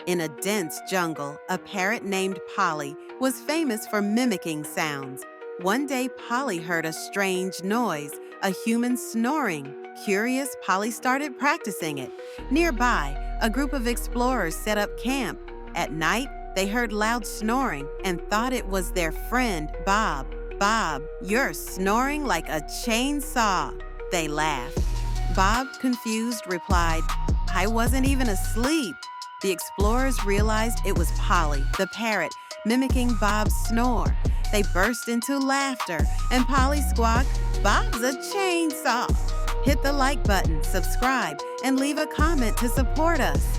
In a dense jungle, a parrot named Polly was famous for mimicking sounds. One day, Polly heard a strange noise, a human snoring. Curious, Polly started practicing it. Nearby, a group of explorers set up camp. At night, they heard loud snoring and thought it was their friend, Bob. "Bob, you're snoring like a chainsaw," they laughed. Bob, confused, replied, "I wasn't even asleep." The explorers realized it was Polly, the parrot, mimicking Bob's snore. They burst into laughter, and Polly squawked, "Bob's a chainsaw!" Hit the like button, subscribe, and leave a comment to support us.